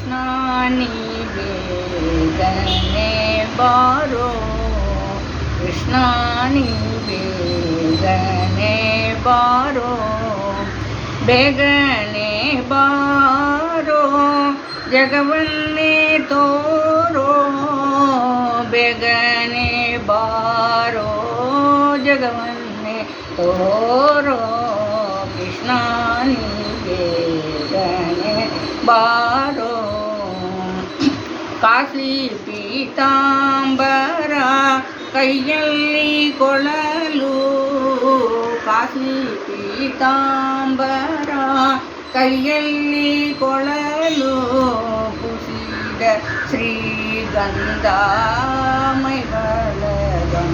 ಕೃಷ್ಣ ನೀ ಬೇಗನೆ ಬಾರೋ, ಕೃಷ್ಣ ನೀ ಬೇಗನೆ ಬಾರೋ, ಬೇಗನೆ ಬಾರೋ ಜಗವನ್ನೇ ತೋರೋ, ಬೇಗನೆ ಬಾರೋ ಜಗವನ್ನೇ ತೋರೋ, ಕೃಷ್ಣ ನೀ ಬೇಗನೆ ಬಾರೋ. ಕಾಶಿ ಪೀತಾಂಬರ ಕೈಯಲ್ಲಿ ಕೊಳಲು, ಕಾಶಿ ಪೀತಾಂಬರ ಕೈಯಲ್ಲಿ ಕೊಳಲು, ಕುಸಿದ ಶ್ರೀಗಂಧ ಮೈಗಳಗಮ್ಮ,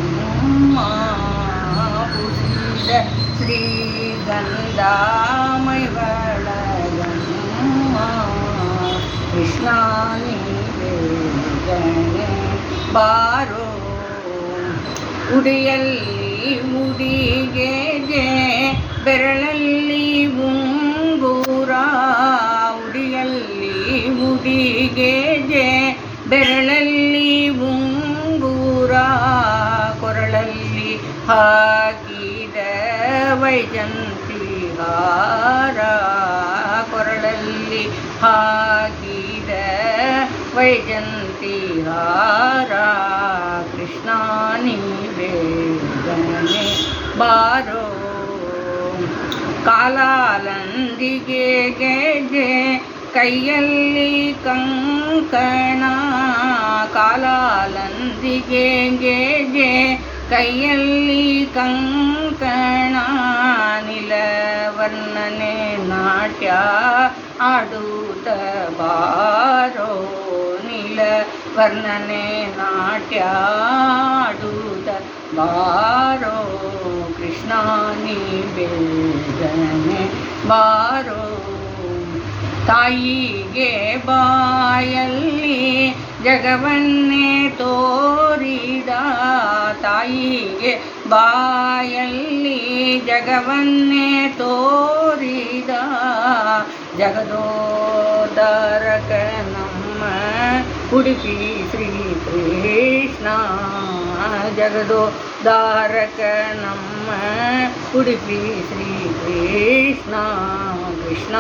ಕುಸಿದ ಶ್ರೀಗಂಧ ಮೈಗಳಗಮ್ಮ, ಕೃಷ್ಣ ನೀ ಬೇಗನೆ ಬಾರೋ. ಉಡಿಯಲ್ಲಿ ಉಡಿಗೆಗೆ ಬೆರಳಲ್ಲಿ ಉಂಗುರ, ಉಡಿಯಲ್ಲಿ ಉಡಿಗೆಗೆ ಬೆರಳಲ್ಲಿ ಉಂಗುರ, ಕೊರಳಲ್ಲಿ ಹಾಕಿದ ವೈಜಂತಿ ಹಾರ, ಕೊರಳಲ್ಲಿ ಹಾಕಿದ ವೈಜಂತಿ ಹಾರ, ಕೃಷ್ಣ ನೀ ಬೇಗನೆ ಬಾರೋ. ಕಾಲಾಲಂದಿಗೆ ಗೆಜೆ ಕೈಯಲ್ಲಿ ಕಂಕಣ, ಕಾಲಾಲಂದಿಗೆ ಗೆಜೆ ಕೈಯಲ್ಲಿ ಕಂಕಣ, ನೀಲವರ್ಣನೆ ನಾಟ್ಯ ಆಡುತ್ತ ಬಾರೋ, ನೀಲವರ್ಣನೆ ನಾಟ್ಯ ಆಡುತ್ತ ಬಾರೋ, ಕೃಷ್ಣ ನೀ ಬೇಗನೆ ಬಾರೋ. ತಾಯಿಗೆ ಬಾಯಲ್ಲಿ ಜಗವನ್ನೇ ತೋರಿದ, ತಾಯಿಗೆ ಬಾಯಲ್ಲಿ ಜಗವನ್ನೇ ತೋರಿದ, ಜಗದೋದ್ಧಾರಕ ನಮ್ಮ ಉಡುಪಿ ಶ್ರೀ ಕೃಷ್ಣ, ಜಗದೋದ್ಧಾರಕ ನಮ್ಮ ಉಡುಪಿ ಶ್ರೀ ಕೃಷ್ಣ, ಕೃಷ್ಣ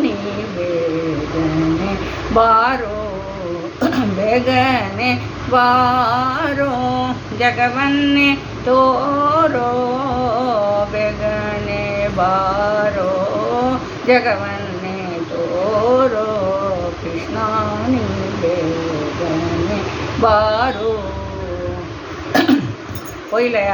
ನೀ ಬೇಗನೆ ಬಾರೋ, ಬೇಗನೆ ಬಾರೋ ಜಗವನ್ನೇ ತೋರೋ, ಬೇಗನೆ ಬಾರೋ ಜಗವನ್ನೇ ತೋರೋ, ಕೃಷ್ಣ ನೀ ಬೇಗನೆ ಬಾರೋ. ಒಯ್ಲಯ